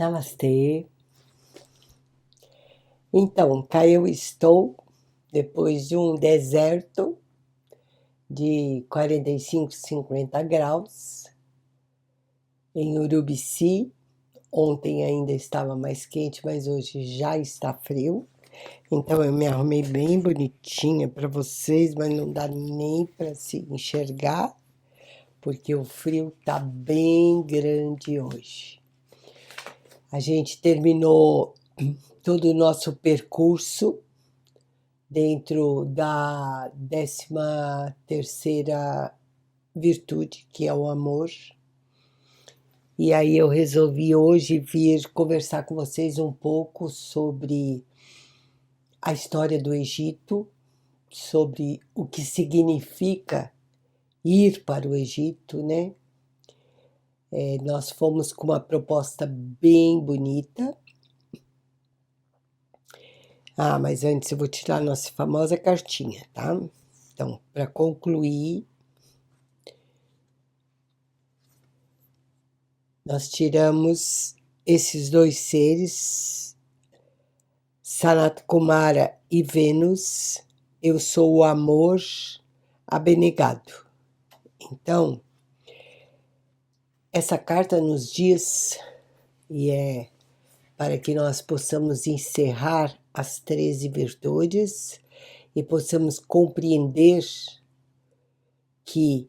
Namastê. Então, cá eu estou, depois de um deserto de 45, 50 graus, em Urubici. Ontem ainda estava mais quente, mas hoje já está frio. Então eu me arrumei bem bonitinha para vocês, mas não dá nem para se enxergar, porque o frio tá bem grande hoje. A gente terminou todo o nosso percurso dentro da 13ª virtude, que é o amor. E aí eu resolvi hoje vir conversar com vocês um pouco sobre a história do Egito, sobre o que significa ir para o Egito, né? Nós fomos com uma proposta bem bonita. Mas antes eu vou tirar a nossa famosa cartinha, tá? Então, para concluir, nós tiramos esses dois seres, Sanat Kumara e Vênus. Eu sou o amor abnegado. Então, essa carta nos diz, e é para que nós possamos encerrar as 13 virtudes e possamos compreender que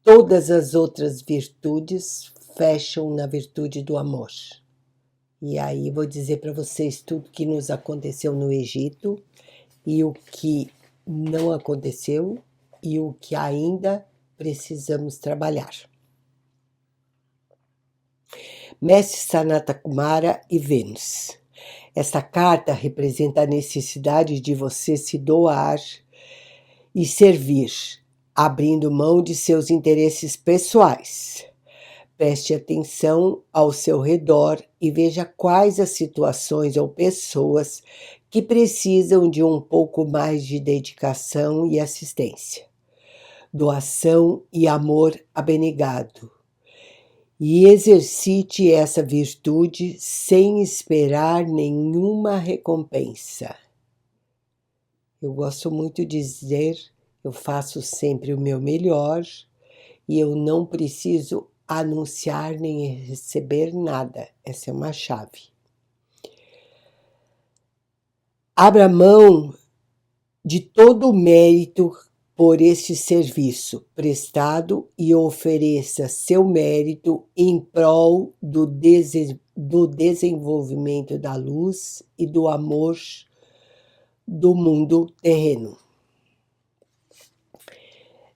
todas as outras virtudes fecham na virtude do amor. E aí vou dizer para vocês tudo que nos aconteceu no Egito e o que não aconteceu e o que ainda precisamos trabalhar. Mestre Sanata Kumara e Vênus. Esta carta representa a necessidade de você se doar e servir, abrindo mão de seus interesses pessoais. Preste atenção ao seu redor e veja quais as situações ou pessoas que precisam de um pouco mais de dedicação e assistência, doação e amor abnegado. E exercite essa virtude sem esperar nenhuma recompensa. Eu gosto muito de dizer, eu faço sempre o meu melhor e eu não preciso anunciar nem receber nada. Essa é uma chave. Abra mão de todo o mérito por este serviço prestado e ofereça seu mérito em prol do desenvolvimento da luz e do amor do mundo terreno.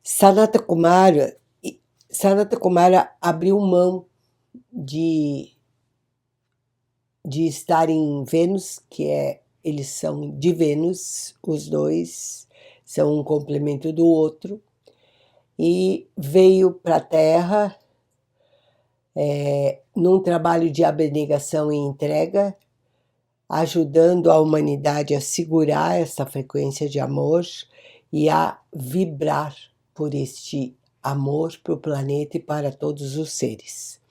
Sanata Kumara abriu mão de estar em Vênus, eles são de Vênus, os dois são um complemento do outro, e veio para a Terra num trabalho de abnegação e entrega, ajudando a humanidade a segurar essa frequência de amor e a vibrar por este amor para o planeta e para todos os seres.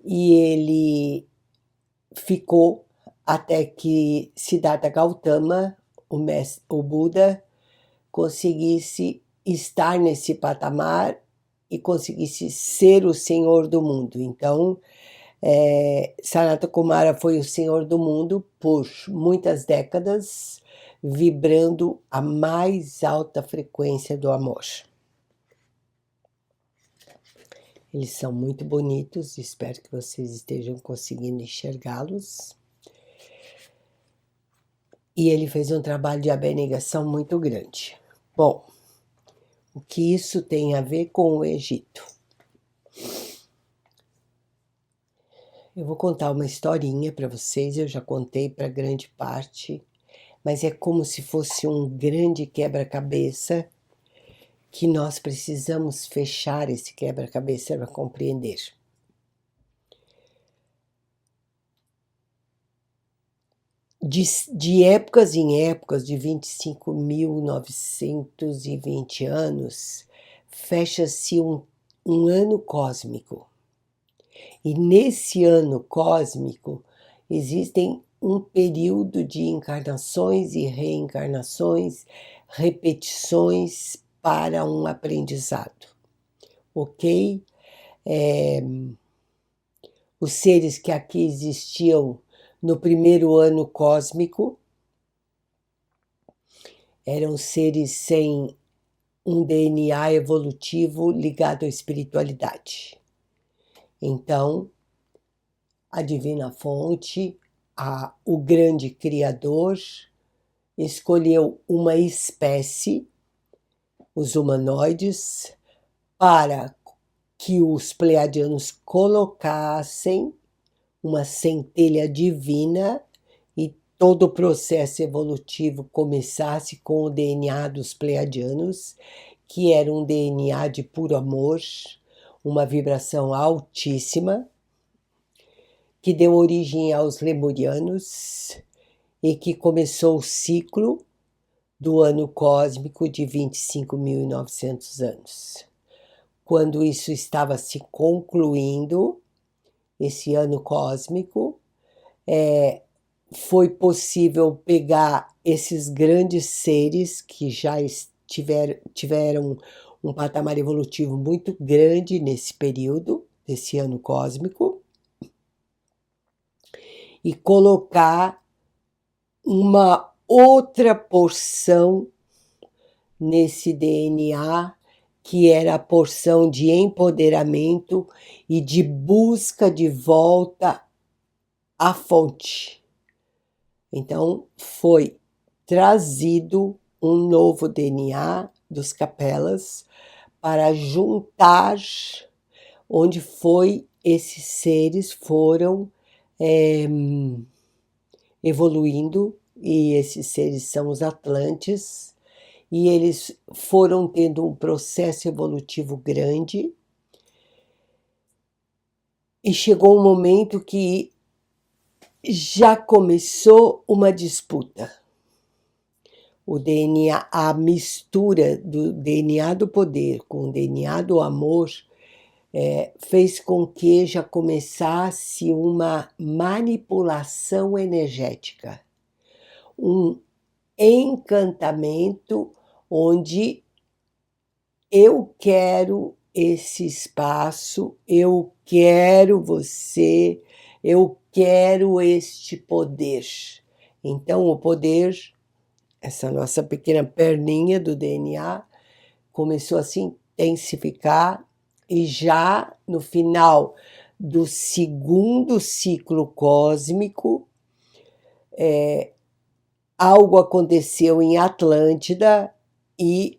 E ele ficou até que Siddhartha Gautama, o Buda, conseguisse estar nesse patamar e conseguisse ser o senhor do mundo. Então, Sanata Kumara foi o senhor do mundo por muitas décadas, vibrando a mais alta frequência do amor. Eles são muito bonitos, espero que vocês estejam conseguindo enxergá-los. E ele fez um trabalho de abnegação muito grande. Bom, o que isso tem a ver com o Egito? Eu vou contar uma historinha para vocês, eu já contei para grande parte, mas é como se fosse um grande quebra-cabeça que nós precisamos fechar esse quebra-cabeça para compreender. De épocas em épocas, de 25.920 anos, fecha-se um ano cósmico. E nesse ano cósmico existem um período de encarnações e reencarnações, repetições para um aprendizado, ok? Os seres que aqui existiam no primeiro ano cósmico eram seres sem um DNA evolutivo ligado à espiritualidade. Então, a Divina Fonte, o grande Criador, escolheu uma espécie, os humanoides, para que os pleiadianos colocassem uma centelha divina e todo o processo evolutivo começasse com o DNA dos pleiadianos, que era um DNA de puro amor, uma vibração altíssima, que deu origem aos lemurianos e que começou o ciclo do ano cósmico de 25.900 anos. Quando isso estava se concluindo, esse ano cósmico, foi possível pegar esses grandes seres que já tiveram um patamar evolutivo muito grande nesse período, desse ano cósmico, e colocar uma outra porção nesse DNA, que era a porção de empoderamento e de busca de volta à fonte. Então, foi trazido um novo DNA dos capelas para juntar onde esses seres foram evoluindo, e esses seres são os Atlantes, e eles foram tendo um processo evolutivo grande, e chegou um momento que já começou uma disputa. O DNA, a mistura do DNA do poder com o DNA do amor, fez com que já começasse uma manipulação energética, um encantamento onde eu quero esse espaço, eu quero você, eu quero este poder. Então, o poder, essa nossa pequena perninha do DNA, começou a se intensificar, e já no final do segundo ciclo cósmico, algo aconteceu em Atlântida, e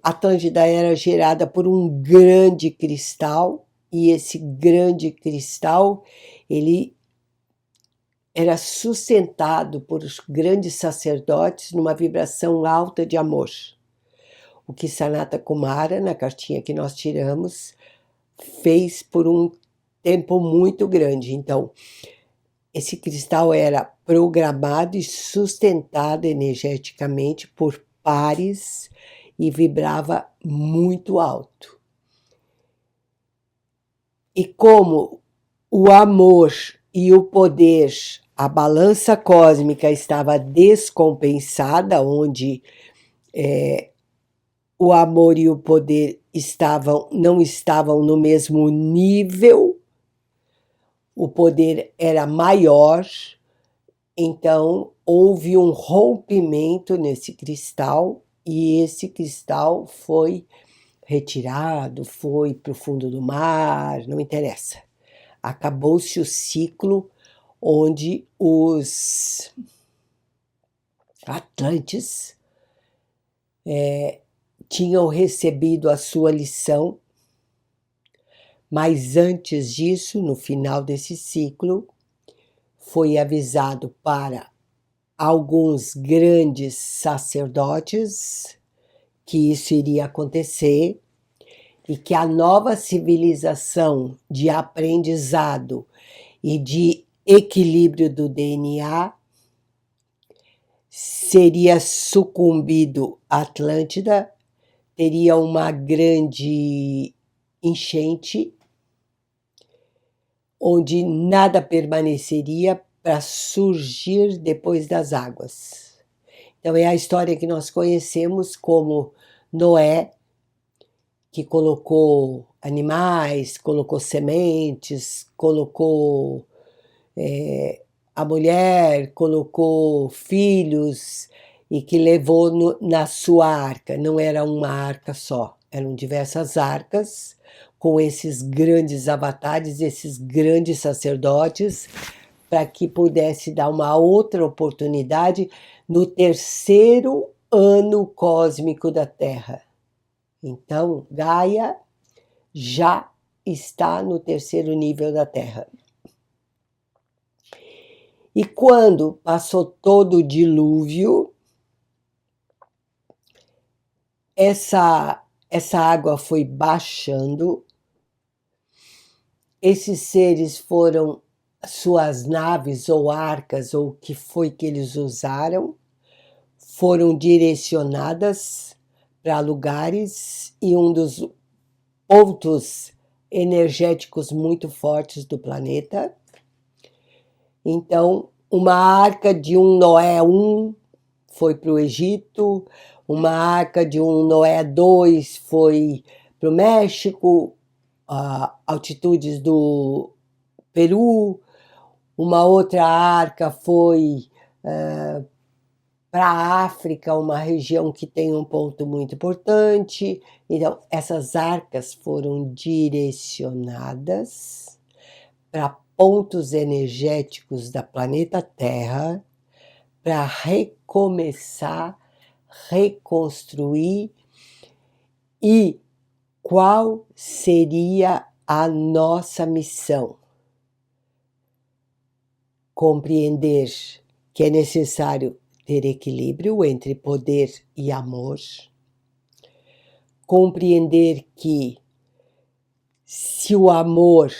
Atlântida era gerada por um grande cristal, e esse grande cristal, ele era sustentado por os grandes sacerdotes numa vibração alta de amor. O que Sanata Kumara, na cartinha que nós tiramos, fez por um tempo muito grande. Então, esse cristal era programado e sustentado energeticamente por pares e vibrava muito alto. E como o amor e o poder, a balança cósmica estava descompensada, onde o amor e o poder não estavam no mesmo nível, o poder era maior, então houve um rompimento nesse cristal, e esse cristal foi retirado, foi para o fundo do mar, não interessa. Acabou-se o ciclo onde os Atlantes tinham recebido a sua lição, mas antes disso, no final desse ciclo, foi avisado para alguns grandes sacerdotes que isso iria acontecer, e que a nova civilização de aprendizado e de equilíbrio do DNA seria sucumbido à Atlântida, teria uma grande enchente, onde nada permaneceria para surgir depois das águas. Então é a história que nós conhecemos como Noé, que colocou animais, colocou sementes, colocou a mulher, colocou filhos e que levou na sua arca. Não era uma arca só, eram diversas arcas com esses grandes avatares, esses grandes sacerdotes, para que pudesse dar uma outra oportunidade no terceiro ano cósmico da Terra. Então, Gaia já está no terceiro nível da Terra. E quando passou todo o dilúvio, essa água foi baixando, esses seres foram, suas naves ou arcas, ou o que foi que eles usaram, foram direcionadas para lugares, e um dos pontos energéticos muito fortes do planeta. Então, uma arca de um Noé 1 foi para o Egito, uma arca de um Noé 2 foi para o México, altitudes do Peru, uma outra arca foi para a África, uma região que tem um ponto muito importante. Então, essas arcas foram direcionadas para pontos energéticos da planeta Terra para recomeçar, reconstruir. E qual seria a nossa missão? Compreender que é necessário ter equilíbrio entre poder e amor, compreender que se o amor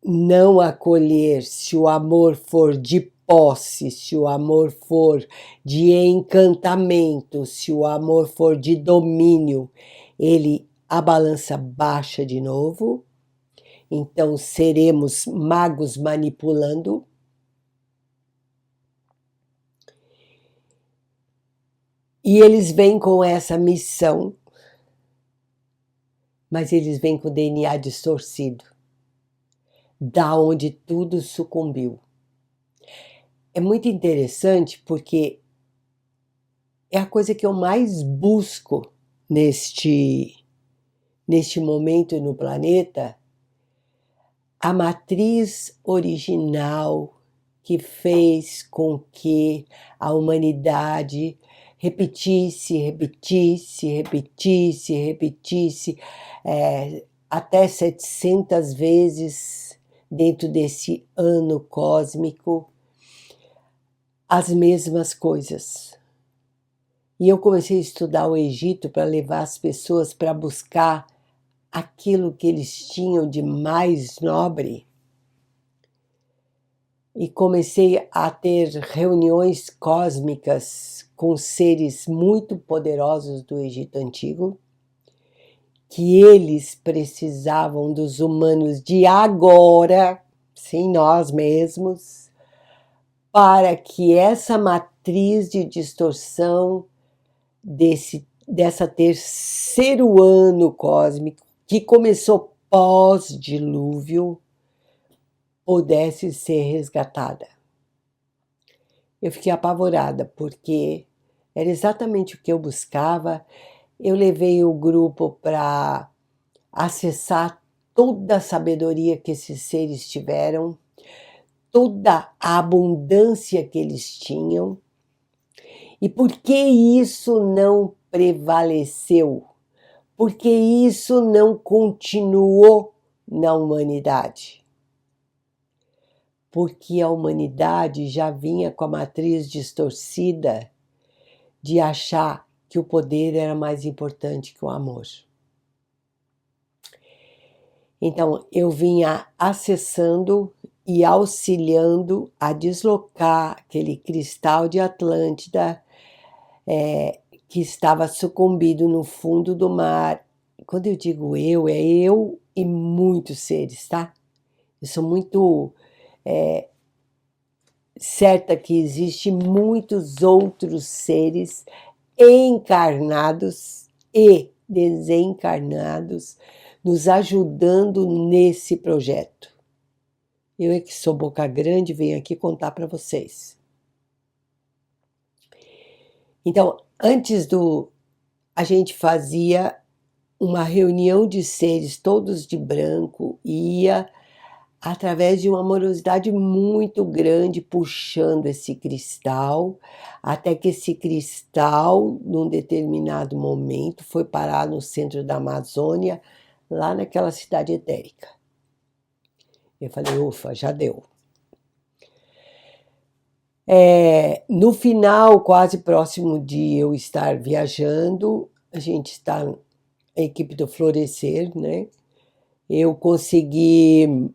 não acolher, se o amor for de posse, se o amor for de encantamento, se o amor for de domínio, a balança baixa de novo. Então seremos magos manipulando. E eles vêm com essa missão, mas eles vêm com o DNA distorcido, da onde tudo sucumbiu. É muito interessante porque é a coisa que eu mais busco neste momento no planeta, a matriz original que fez com que a humanidade repetisse até 700 vezes dentro desse ano cósmico as mesmas coisas. E eu comecei a estudar o Egito para levar as pessoas para buscar aquilo que eles tinham de mais nobre. E comecei a ter reuniões cósmicas com seres muito poderosos do Egito Antigo, que eles precisavam dos humanos de agora, sim, nós mesmos, para que essa matriz de distorção dessa terceiro ano cósmico, que começou pós-dilúvio, pudesse ser resgatada. Eu fiquei apavorada, porque era exatamente o que eu buscava. Eu levei o grupo para acessar toda a sabedoria que esses seres tiveram, toda a abundância que eles tinham. E por que isso não prevaleceu? Por que isso não continuou na humanidade? Porque a humanidade já vinha com a matriz distorcida de achar que o poder era mais importante que o amor. Então, eu vinha acessando e auxiliando a deslocar aquele cristal de Atlântida que estava sucumbido no fundo do mar. Quando eu digo eu, é eu e muitos seres, tá? Eu sou muito certa que existem muitos outros seres encarnados e desencarnados nos ajudando nesse projeto. Eu é que sou boca grande, venho aqui contar para vocês. Então, a gente fazia uma reunião de seres todos de branco e ia através de uma amorosidade muito grande puxando esse cristal, até que esse cristal, num determinado momento, foi parar no centro da Amazônia, lá naquela cidade etérica. Eu falei, ufa, já deu. No final, quase próximo de eu estar viajando, a gente está na equipe do Florescer, né? Eu consegui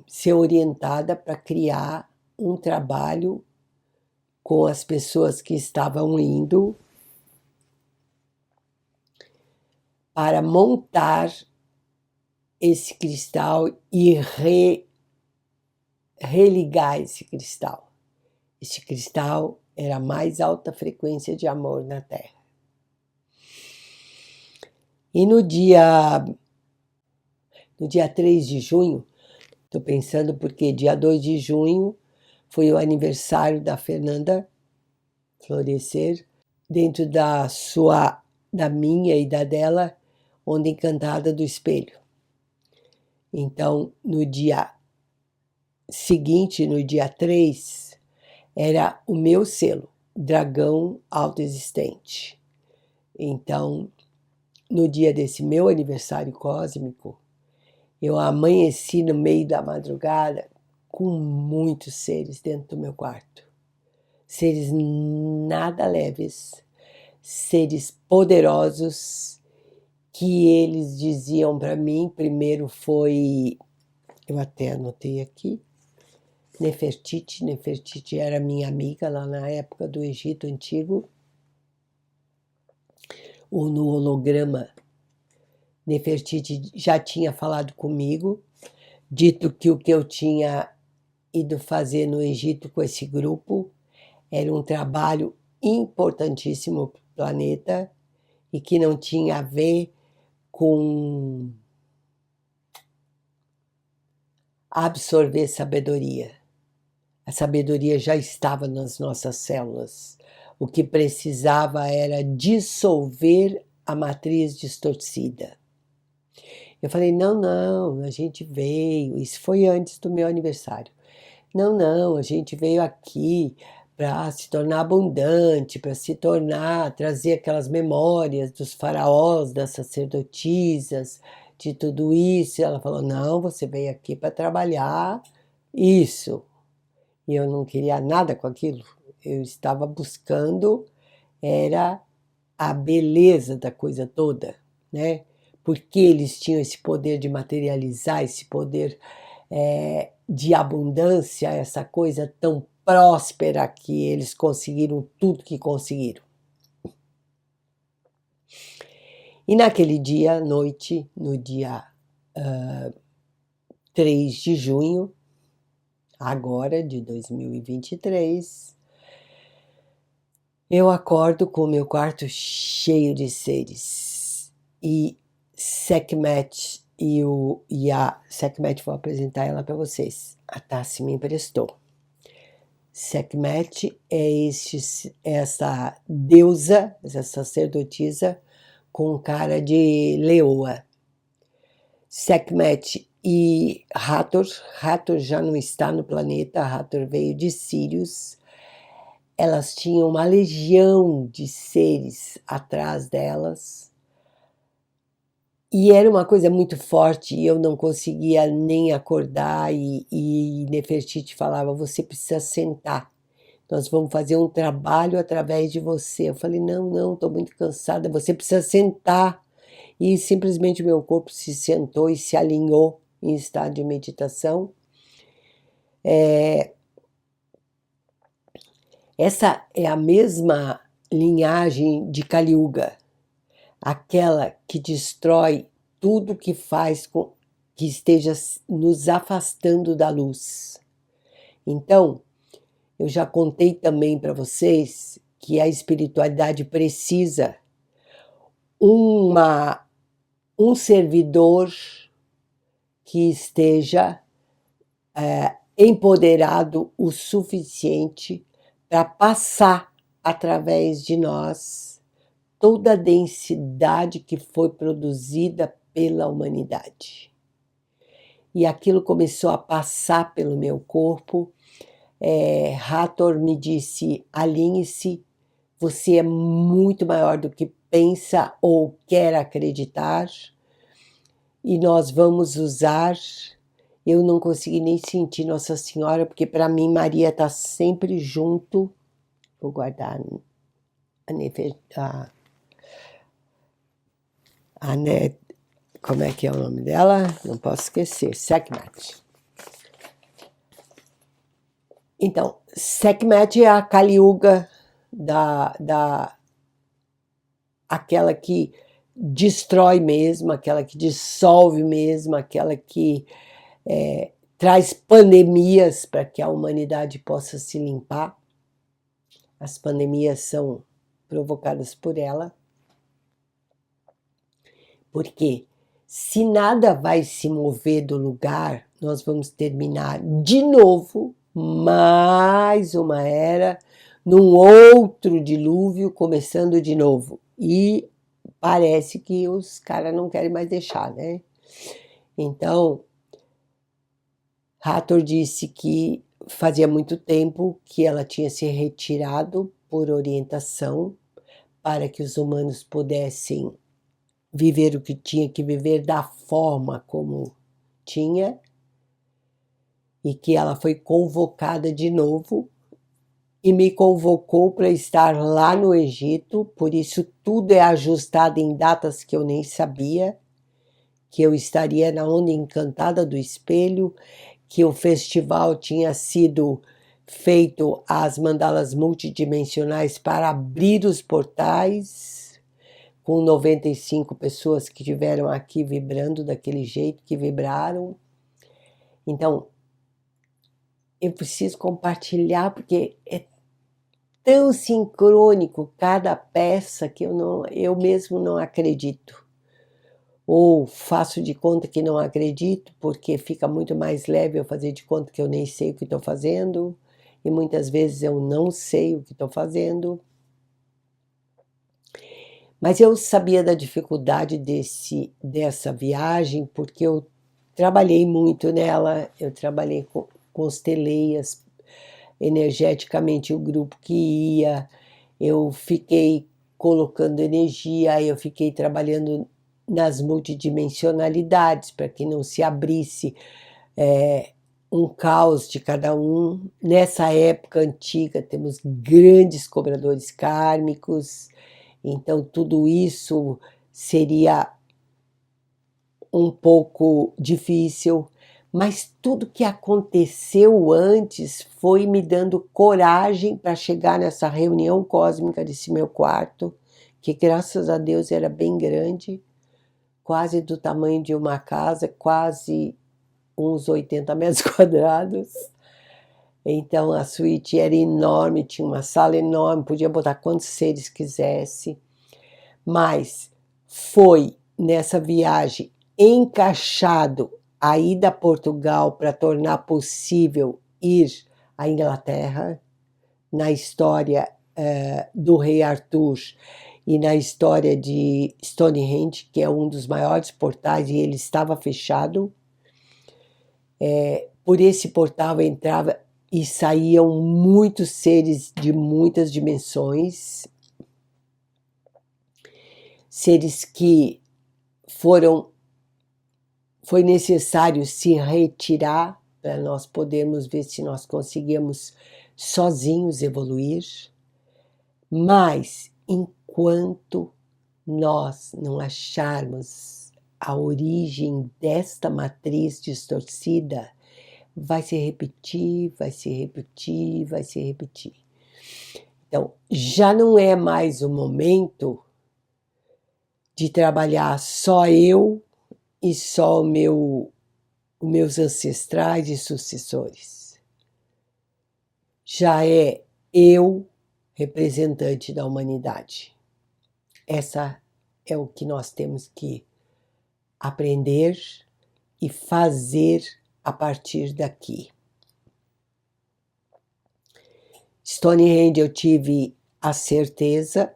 ser orientada para criar um trabalho com as pessoas que estavam indo para montar esse cristal e religar esse cristal. Esse cristal era a mais alta frequência de amor na Terra. E no dia 3 de junho, estou pensando porque dia 2 de junho foi o aniversário da Fernanda Florescer, dentro da minha e da dela, Onda Encantada do Espelho. Então, no dia seguinte, no dia 3, era o meu selo, Dragão Autoexistente. Então, no dia desse meu aniversário cósmico, eu amanheci no meio da madrugada com muitos seres dentro do meu quarto. Seres nada leves, seres poderosos, que eles diziam para mim, primeiro foi, eu até anotei aqui, Nefertiti. Nefertiti era minha amiga lá na época do Egito Antigo, ou no holograma. Nefertiti já tinha falado comigo, dito que o que eu tinha ido fazer no Egito com esse grupo era um trabalho importantíssimo para o planeta e que não tinha a ver com absorver sabedoria. A sabedoria já estava nas nossas células. O que precisava era dissolver a matriz distorcida. Eu falei, não, a gente veio, isso foi antes do meu aniversário. Não, a gente veio aqui para se tornar abundante, para trazer aquelas memórias dos faraós, das sacerdotisas, de tudo isso. E ela falou, não, você veio aqui para trabalhar isso. E eu não queria nada com aquilo. Eu estava buscando, era a beleza da coisa toda, né? Porque eles tinham esse poder de materializar, esse poder de abundância, essa coisa tão próspera que eles conseguiram tudo que conseguiram. E naquele dia, à noite, no dia 3 de junho, agora de 2023, eu acordo com o meu quarto cheio de seres. E Sekhmet e a Sekhmet, vou apresentar ela para vocês. A Tassi me emprestou. Sekhmet é essa deusa, essa sacerdotisa com cara de leoa. Sekhmet e Hathor já não está no planeta, Hathor veio de Sírios. Elas tinham uma legião de seres atrás delas. E era uma coisa muito forte e eu não conseguia nem acordar e Nefertiti falava, você precisa sentar, nós vamos fazer um trabalho através de você. Eu falei, não, estou muito cansada, você precisa sentar. E simplesmente o meu corpo se sentou e se alinhou em estado de meditação. Essa é a mesma linhagem de Kali Yuga, aquela que destrói tudo que faz com que esteja nos afastando da luz. Então, eu já contei também para vocês que a espiritualidade precisa um servidor que esteja empoderado o suficiente para passar através de nós toda a densidade que foi produzida pela humanidade. E aquilo começou a passar pelo meu corpo. Hathor me disse: alinhe-se, você é muito maior do que pensa ou quer acreditar, e nós vamos usar. Eu não consegui nem sentir Nossa Senhora, porque para mim Maria está sempre junto. Vou guardar como é que é o nome dela? Não posso esquecer, Sekhmet. Então, Sekhmet é a Kali Yuga, aquela que destrói mesmo, aquela que dissolve mesmo, aquela que traz pandemias para que a humanidade possa se limpar. As pandemias são provocadas por ela. Porque se nada vai se mover do lugar, nós vamos terminar de novo mais uma era, num outro dilúvio, começando de novo. E parece que os caras não querem mais deixar, né? Então, Hathor disse que fazia muito tempo que ela tinha se retirado por orientação para que os humanos pudessem viver o que tinha que viver da forma como tinha, e que ela foi convocada de novo e me convocou para estar lá no Egito. Por isso tudo é ajustado em datas que eu nem sabia, que eu estaria na Onda Encantada do Espelho, que o festival tinha sido feito as mandalas multidimensionais para abrir os portais, com 95 pessoas que estiveram aqui vibrando daquele jeito que vibraram. Então, eu preciso compartilhar, porque é tão sincrônico cada peça que eu mesmo não acredito. Ou faço de conta que não acredito, porque fica muito mais leve eu fazer de conta que eu nem sei o que estou fazendo, e muitas vezes eu não sei o que estou fazendo. Mas eu sabia da dificuldade dessa viagem, porque eu trabalhei muito nela, eu trabalhei constelei energeticamente o grupo que ia, eu fiquei colocando energia, eu fiquei trabalhando nas multidimensionalidades para que não se abrisse um caos de cada um. Nessa época antiga temos grandes cobradores kármicos, então tudo isso seria um pouco difícil, mas tudo que aconteceu antes foi me dando coragem para chegar nessa reunião cósmica desse meu quarto, que graças a Deus era bem grande, quase do tamanho de uma casa, quase uns 80 metros quadrados. Então a suíte era enorme, tinha uma sala enorme, podia botar quantos seres quisesse, mas foi nessa viagem encaixado a ida a Portugal para tornar possível ir à Inglaterra, na história do rei Arthur e na história de Stonehenge, que é um dos maiores portais, e ele estava fechado. Por esse portal entrava e saíam muitos seres de muitas dimensões, seres que foi necessário se retirar para nós podermos ver se nós conseguíamos sozinhos evoluir. Mas enquanto nós não acharmos a origem desta matriz distorcida, vai se repetir, vai se repetir, vai se repetir. Então, já não é mais o momento de trabalhar só eu e só o meu os meus ancestrais e sucessores. Já é eu representante da humanidade. Essa é o que nós temos que aprender e fazer a partir daqui. Stonehenge eu tive a certeza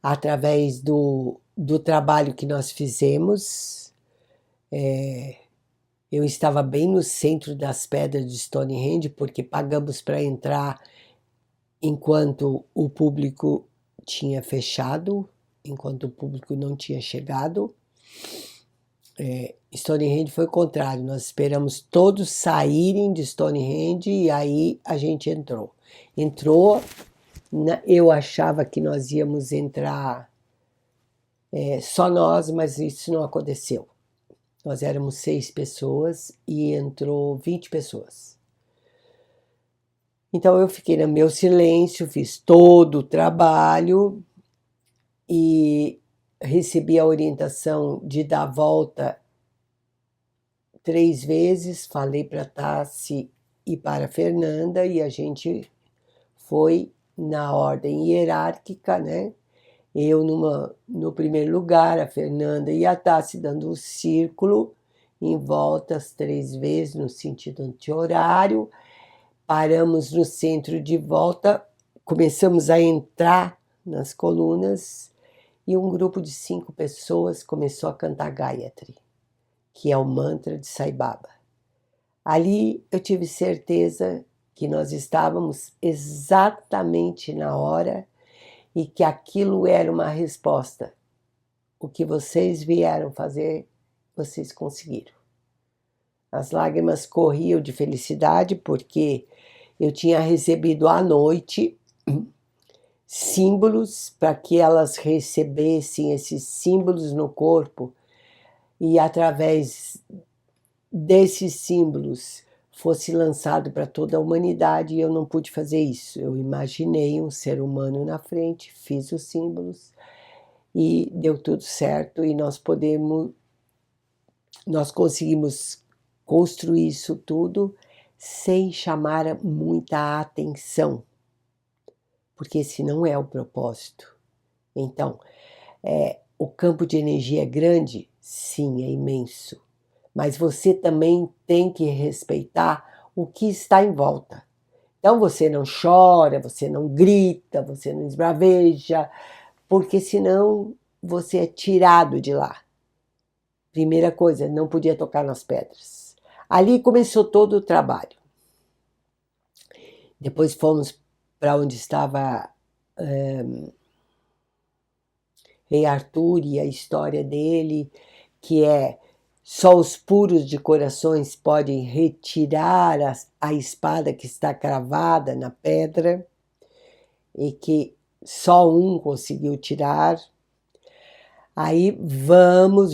através do trabalho que nós fizemos. Eu estava bem no centro das pedras de Stonehenge, porque pagamos para entrar enquanto o público tinha fechado, enquanto o público não tinha chegado. Stonehenge foi o contrário, nós esperamos todos saírem de Stonehenge e aí a gente entrou. Eu achava que nós íamos entrar só nós, mas isso não aconteceu. Nós éramos 6 pessoas e entrou 20 pessoas. Então eu fiquei no meu silêncio, fiz todo o trabalho e recebi a orientação de dar a volta 3 vezes, falei para a Tassi e para a Fernanda e a gente foi na ordem hierárquica, né? Eu no primeiro lugar, a Fernanda e a Tassi dando o círculo em volta as 3 vezes no sentido anti-horário. Paramos no centro de volta, começamos a entrar nas colunas e um grupo de 5 pessoas começou a cantar Gayatri, que é o mantra de Sai Baba. Ali eu tive certeza que nós estávamos exatamente na hora e que aquilo era uma resposta. O que vocês vieram fazer, vocês conseguiram. As lágrimas corriam de felicidade porque eu tinha recebido à noite símbolos para que elas recebessem esses símbolos no corpo e através desses símbolos fosse lançado para toda a humanidade e eu não pude fazer isso. Eu imaginei um ser humano na frente, fiz os símbolos e deu tudo certo e nós conseguimos construir isso tudo sem chamar muita atenção, porque esse não é o propósito. Então, o campo de energia é grande? Sim, é imenso. Mas você também tem que respeitar o que está em volta. Então você não chora, você não grita, você não esbraveja, porque senão você é tirado de lá. Primeira coisa, não podia tocar nas pedras. Ali começou todo o trabalho. Depois fomos para onde estava Rei Arthur e a história dele, que é só os puros de corações podem retirar a espada que está cravada na pedra e que só um conseguiu tirar. Aí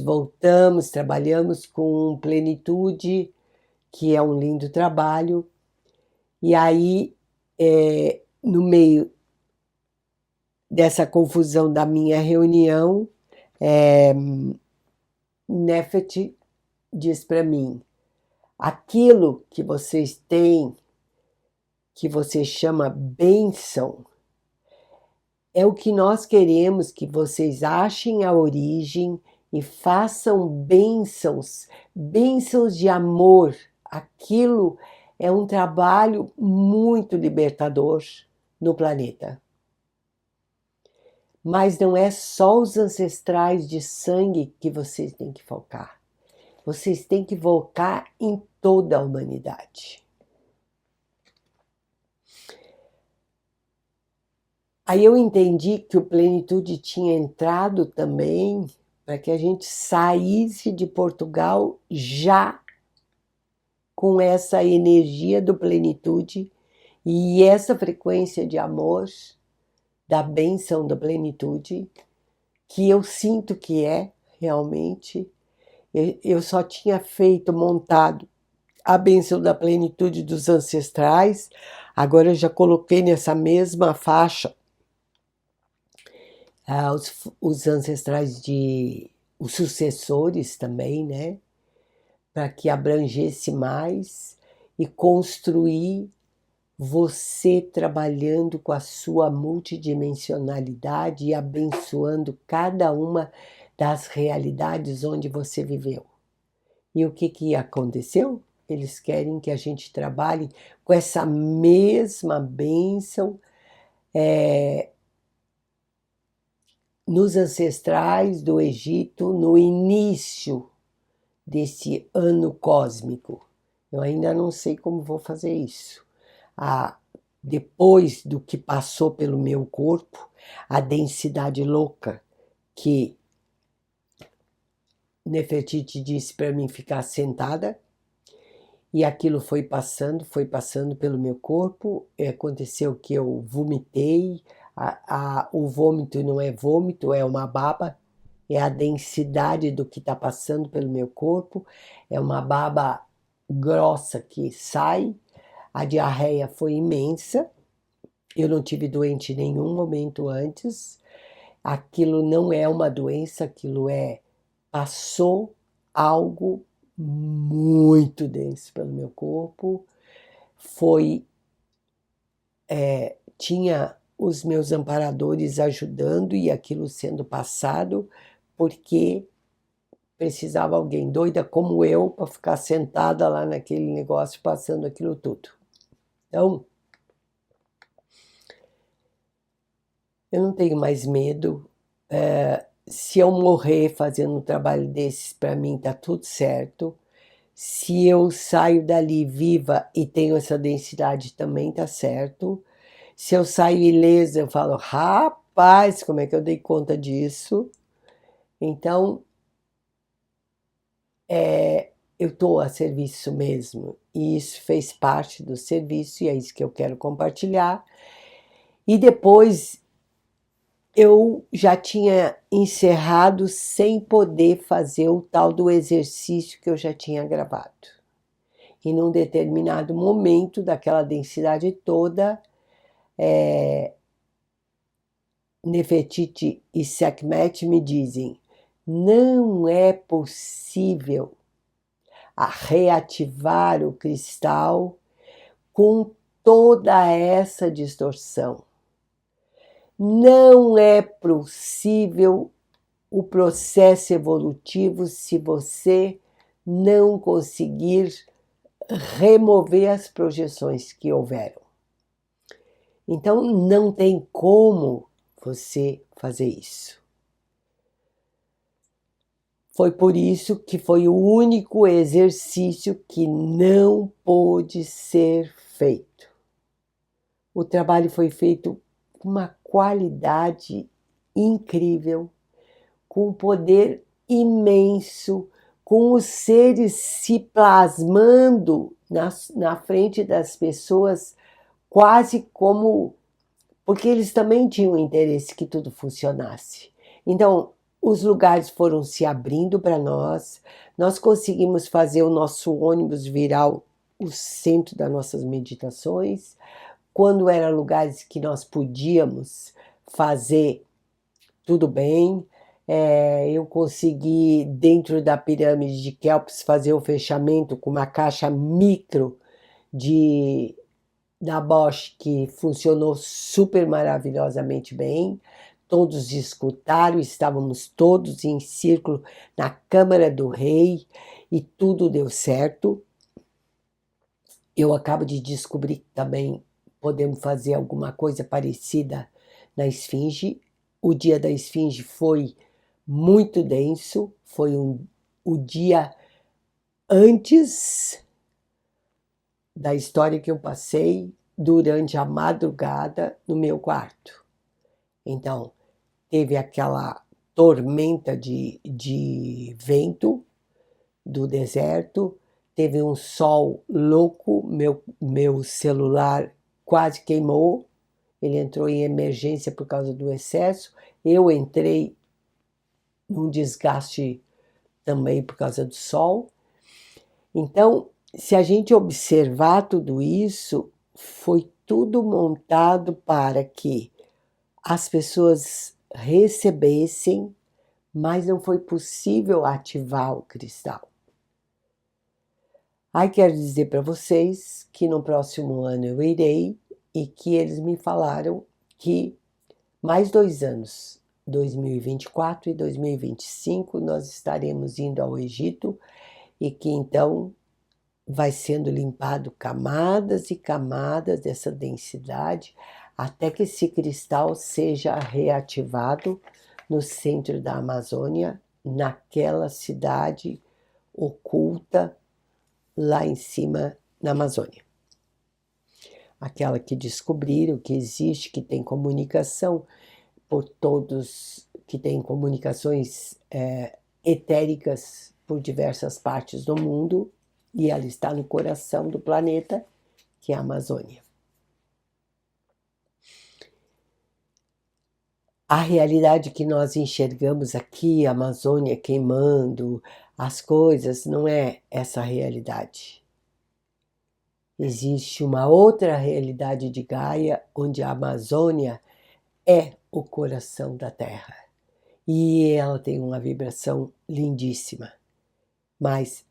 voltamos, trabalhamos com plenitude, que é um lindo trabalho. E aí, no meio dessa confusão da minha reunião, Nefet diz para mim: aquilo que vocês têm, que você chama bênção, é o que nós queremos que vocês achem a origem e façam bênçãos, bênçãos de amor. Aquilo é um trabalho muito libertador no planeta. Mas não é só os ancestrais de sangue que vocês têm que focar. Vocês têm que focar em toda a humanidade. Aí eu entendi que o Plenitude tinha entrado também para que a gente saísse de Portugal já com essa energia do Plenitude e essa frequência de amor, da bênção da plenitude, que eu sinto que é realmente. Eu só tinha montado a bênção da plenitude dos ancestrais, agora eu já coloquei nessa mesma faixa os ancestrais os sucessores também, né? para que abrangesse mais e construir você trabalhando com a sua multidimensionalidade e abençoando cada uma das realidades onde você viveu. E o que aconteceu? Eles querem que a gente trabalhe com essa mesma bênção nos ancestrais do Egito, no início desse ano cósmico. Eu ainda não sei como vou fazer isso. Depois do que passou pelo meu corpo, a densidade louca que Nefertiti disse para mim ficar sentada, e aquilo foi passando pelo meu corpo. Aconteceu que eu vomitei. O vômito não é vômito, é uma baba. É a densidade do que está passando pelo meu corpo. É uma baba grossa que sai. A diarreia foi imensa. Eu não tive doente em nenhum momento antes. Aquilo não é uma doença, passou algo muito denso pelo meu corpo. Tinha os meus amparadores ajudando e aquilo sendo passado, porque precisava alguém doida como eu para ficar sentada lá naquele negócio passando aquilo tudo. Então, eu não tenho mais medo. Se eu morrer fazendo um trabalho desses, para mim tá tudo certo. Se eu saio dali viva e tenho essa densidade, também tá certo. Se eu saio ilesa, eu falo, rapaz, como é que eu dei conta disso? Então, eu estou a serviço mesmo. E isso fez parte do serviço e é isso que eu quero compartilhar. E depois eu já tinha encerrado sem poder fazer o tal do exercício que eu já tinha gravado. E num determinado momento daquela densidade toda, Nefertiti e Sekhmet me dizem: não é possível reativar o cristal com toda essa distorção. Não é possível o processo evolutivo se você não conseguir remover as projeções que houveram. Então, não tem como você fazer isso. Foi por isso que foi o único exercício que não pôde ser feito. O trabalho foi feito com uma qualidade incrível, com um poder imenso, com os seres se plasmando na frente das pessoas, quase como... Porque eles também tinham interesse que tudo funcionasse. Então, os lugares foram se abrindo para nós conseguimos fazer o nosso ônibus virar o centro das nossas meditações. Quando eram lugares que nós podíamos fazer, tudo bem. Eu consegui, dentro da pirâmide de Kelps, fazer o fechamento com uma caixa micro da Bosch, que funcionou super maravilhosamente bem. Todos escutaram, estávamos todos em círculo na Câmara do Rei e tudo deu certo. Eu acabo de descobrir que também podemos fazer alguma coisa parecida na Esfinge. O dia da Esfinge foi muito denso, foi o dia antes da história que eu passei durante a madrugada no meu quarto. Então, teve aquela tormenta de vento do deserto, teve um sol louco, meu celular quase queimou, ele entrou em emergência por causa do excesso, eu entrei num desgaste também por causa do sol. Então, se a gente observar tudo isso, foi tudo montado para que as pessoas recebessem, mas não foi possível ativar o cristal. Aí quero dizer para vocês que no próximo ano eu irei e que eles me falaram que mais 2 anos, 2024 e 2025, nós estaremos indo ao Egito e que então vai sendo limpado camadas e camadas dessa densidade até que esse cristal seja reativado no centro da Amazônia, naquela cidade oculta lá em cima na Amazônia. Aquela que descobriram que existe, que tem comunicação por todos, que tem comunicações etéricas por diversas partes do mundo, e ela está no coração do planeta, que é a Amazônia. A realidade que nós enxergamos aqui, a Amazônia queimando as coisas, não é essa realidade. Existe uma outra realidade de Gaia, onde a Amazônia é o coração da Terra. E ela tem uma vibração lindíssima. Mas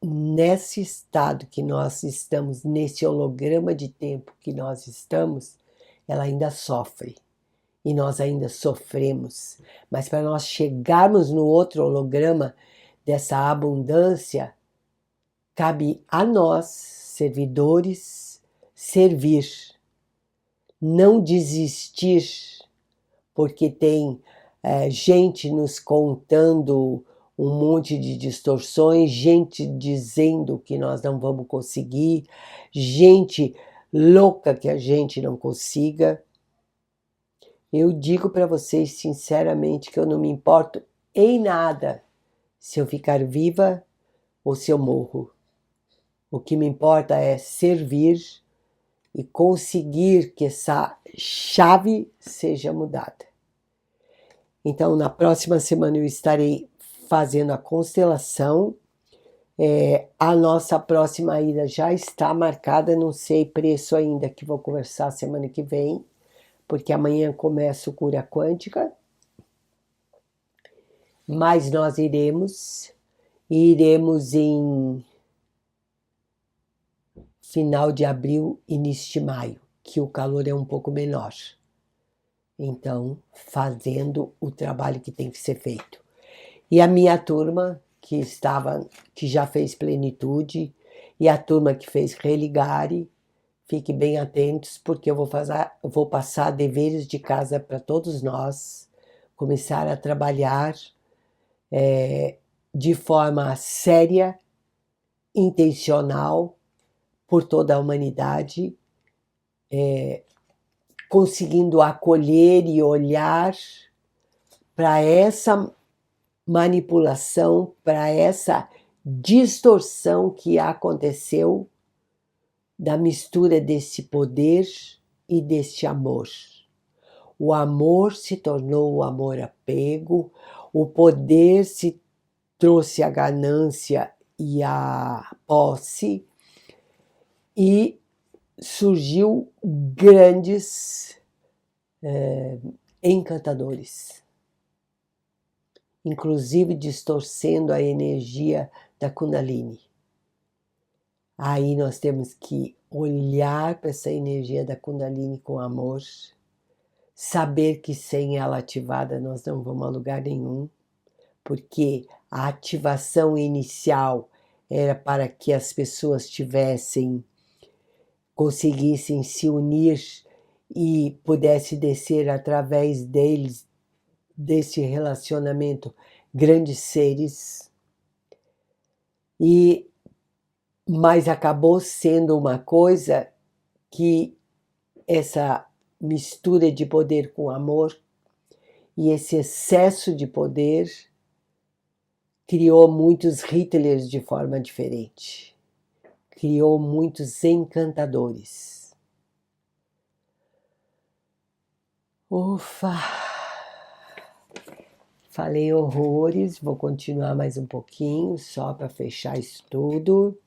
nesse estado que nós estamos, nesse holograma de tempo que nós estamos, ela ainda sofre. E nós ainda sofremos. Mas para nós chegarmos no outro holograma dessa abundância, cabe a nós, servidores, servir. Não desistir, porque tem gente nos contando um monte de distorções, gente dizendo que nós não vamos conseguir, gente louca que a gente não consiga. Eu digo para vocês sinceramente que eu não me importo em nada se eu ficar viva ou se eu morro. O que me importa é servir e conseguir que essa chave seja mudada. Então, na próxima semana eu estarei fazendo a constelação. A nossa próxima ida já está marcada, não sei preço ainda, que vou conversar semana que vem, porque amanhã começa o Cura Quântica. Mas nós iremos em final de abril, início de maio, que o calor é um pouco menor. Então, fazendo o trabalho que tem que ser feito. E a minha turma, que já fez plenitude, e a turma que fez religare, fiquem bem atentos, porque eu vou passar deveres de casa para todos nós, começar a trabalhar de forma séria, intencional, por toda a humanidade, conseguindo acolher e olhar para essa manipulação, para essa distorção que aconteceu da mistura desse poder e deste amor. O amor se tornou o amor apego, o poder se trouxe a ganância e a posse, e surgiu grandes encantadores, inclusive distorcendo a energia da Kundalini. Aí nós temos que olhar para essa energia da Kundalini com amor, saber que sem ela ativada nós não vamos a lugar nenhum, porque a ativação inicial era para que as pessoas conseguissem se unir e pudesse descer através deles, desse relacionamento, grandes seres. Mas acabou sendo uma coisa que essa mistura de poder com amor e esse excesso de poder criou muitos Hitlers de forma diferente. Criou muitos encantadores. Ufa! Falei horrores, vou continuar mais um pouquinho, só para fechar isso tudo.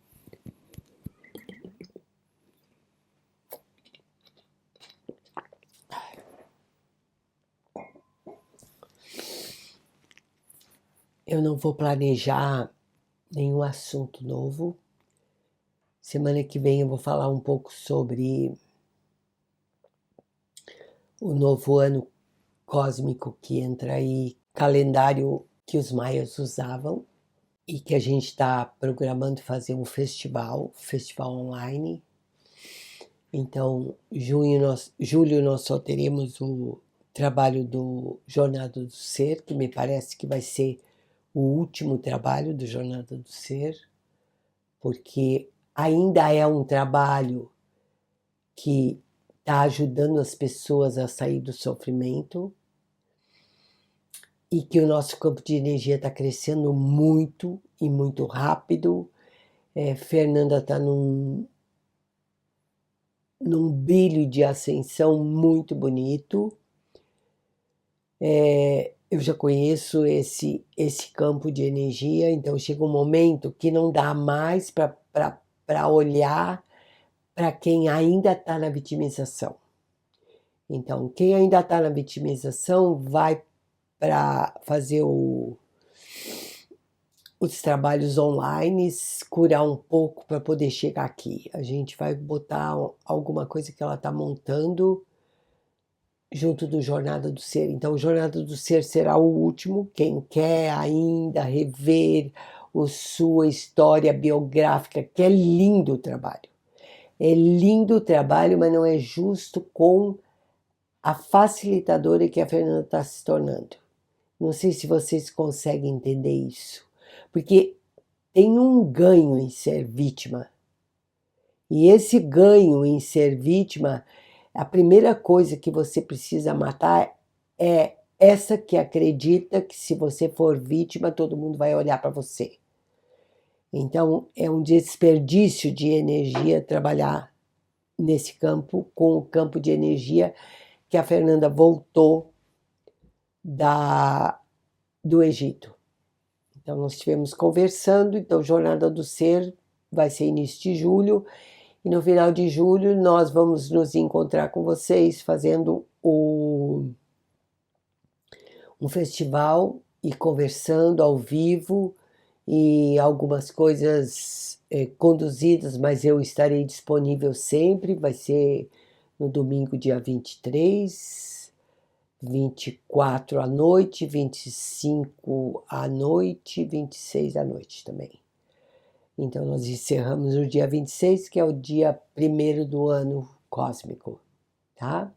Eu não vou planejar nenhum assunto novo, Semana que vem eu vou falar um pouco sobre o novo ano cósmico que entra aí, calendário que os maias usavam e que a gente está programando fazer um festival online. Então, julho nós só teremos o trabalho do Jornada do Ser, que me parece que vai ser o último trabalho do Jornada do Ser, porque ainda é um trabalho que está ajudando as pessoas a sair do sofrimento e que o nosso campo de energia está crescendo muito e muito rápido. Fernanda está num brilho de ascensão muito bonito. Eu já conheço esse campo de energia, então chega um momento que não dá mais para olhar para quem ainda está na vitimização. Então, quem ainda está na vitimização vai para fazer os trabalhos online, curar um pouco para poder chegar aqui. A gente vai botar alguma coisa que ela está montando junto do Jornada do Ser. Então, o Jornada do Ser será o último. Quem quer ainda rever a sua história biográfica, que é lindo o trabalho. É lindo o trabalho, mas não é justo com a facilitadora que a Fernanda está se tornando. Não sei se vocês conseguem entender isso. Porque tem um ganho em ser vítima. E esse ganho em ser vítima, a primeira coisa que você precisa matar é essa que acredita que se você for vítima, todo mundo vai olhar para você. Então, é um desperdício de energia trabalhar nesse campo, com o campo de energia que a Fernanda voltou do Egito. Então, nós estivemos conversando, então, Jornada do Ser vai ser início de julho, e no final de julho nós vamos nos encontrar com vocês fazendo um festival e conversando ao vivo e algumas coisas conduzidas, mas eu estarei disponível sempre, vai ser no domingo dia 23, 24 à noite, 25 à noite, 26 à noite também. Então, nós encerramos no dia 26, que é o dia 1º do ano cósmico, tá?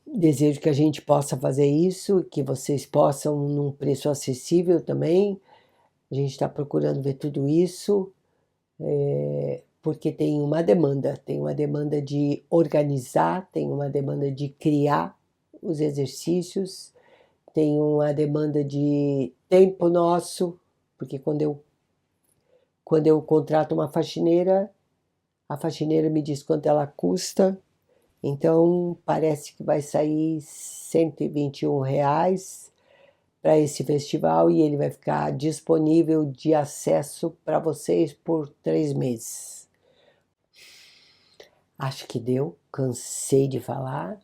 Desejo que a gente possa fazer isso, que vocês possam num preço acessível também. A gente está procurando ver tudo isso, porque tem uma demanda de organizar, tem uma demanda de criar os exercícios, tem uma demanda de tempo nosso, porque quando eu contrato uma faxineira, a faxineira me diz quanto ela custa, então parece que vai sair R$ 121 para esse festival e ele vai ficar disponível de acesso para vocês por 3 meses. Acho que deu, cansei de falar,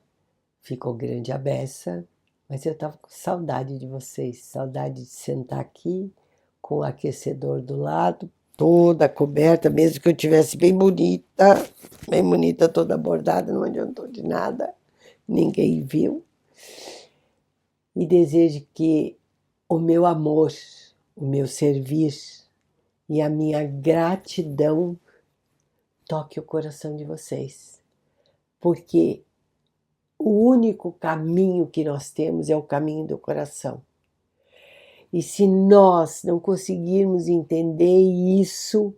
ficou grande a beça, mas eu estava com saudade de vocês, saudade de sentar aqui com o aquecedor do lado, toda coberta, mesmo que eu tivesse bem bonita, toda bordada, não adiantou de nada, ninguém viu. E desejo que o meu amor, o meu servir e a minha gratidão toque o coração de vocês, porque o único caminho que nós temos é o caminho do coração. E se nós não conseguirmos entender isso,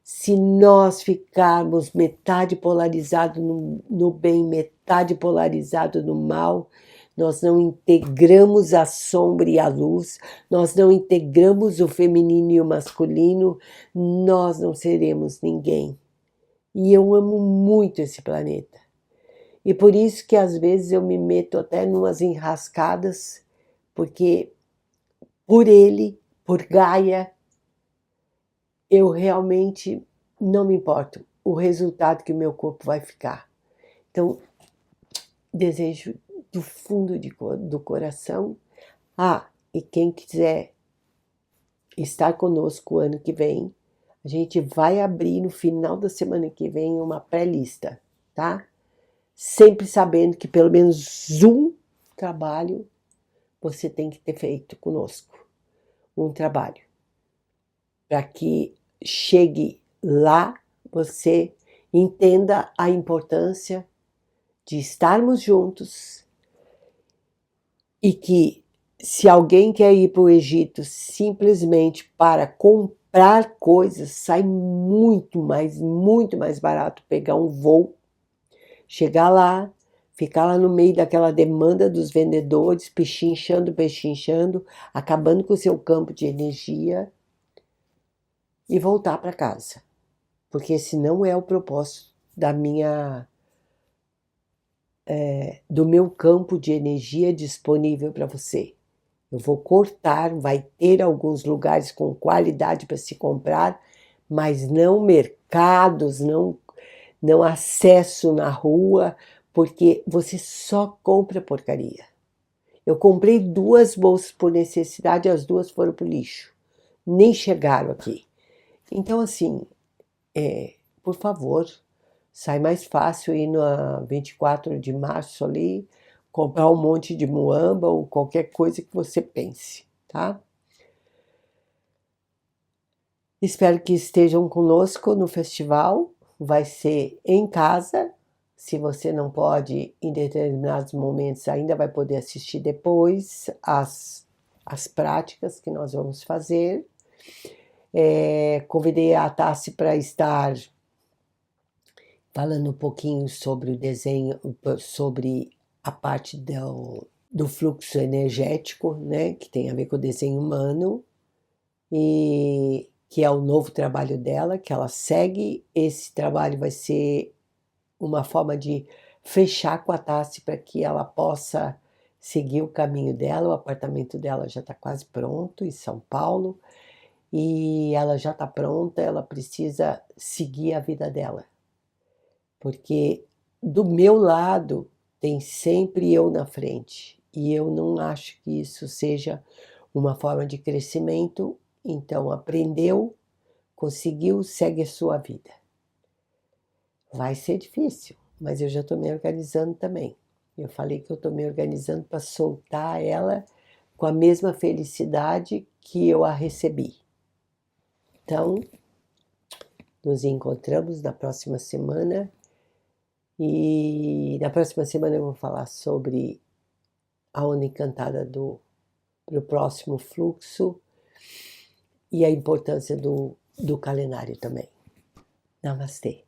se nós ficarmos metade polarizado no bem, metade polarizado no mal, nós não integramos a sombra e a luz, nós não integramos o feminino e o masculino, nós não seremos ninguém. E eu amo muito esse planeta. E por isso que às vezes eu me meto até numas enrascadas, porque por ele, por Gaia, eu realmente não me importo o resultado que o meu corpo vai ficar. Então, desejo do fundo do coração. E quem quiser estar conosco ano que vem. A gente vai abrir no final da semana que vem uma pré-lista, tá? Sempre sabendo que pelo menos um trabalho você tem que ter feito conosco. Um trabalho. Para que chegue lá, você entenda a importância de estarmos juntos e que se alguém quer ir para o Egito simplesmente para comprar coisas, sai muito mais barato pegar um voo, chegar lá, ficar lá no meio daquela demanda dos vendedores, pechinchando, acabando com o seu campo de energia e voltar para casa. Porque esse não é o propósito do meu campo de energia disponível para você. Eu vou cortar, vai ter alguns lugares com qualidade para se comprar, mas não mercados, não acesso na rua, porque você só compra porcaria. Eu comprei 2 bolsas por necessidade, as 2 foram pro lixo. Nem chegaram aqui. Então, assim, por favor, sai mais fácil ir na 24 de março ali, comprar um monte de muamba ou qualquer coisa que você pense, tá? Espero que estejam conosco no festival. Vai ser em casa. Se você não pode, em determinados momentos, ainda vai poder assistir depois as práticas que nós vamos fazer. Convidei a Tassi para estar falando um pouquinho sobre o desenho, sobre a parte do fluxo energético, né, que tem a ver com o desenho humano, e que é o novo trabalho dela, que ela segue. Esse trabalho vai ser uma forma de fechar com a Tassi para que ela possa seguir o caminho dela. O apartamento dela já está quase pronto em São Paulo e ela já está pronta, ela precisa seguir a vida dela. Porque do meu lado tem sempre eu na frente e eu não acho que isso seja uma forma de crescimento. Então, aprendeu, conseguiu, segue a sua vida. Vai ser difícil, mas eu já estou me organizando também. Eu falei que eu estou me organizando para soltar ela com a mesma felicidade que eu a recebi. Então, nos encontramos na próxima semana. E na próxima semana eu vou falar sobre a onda encantada do próximo fluxo e a importância do calendário também. Namastê.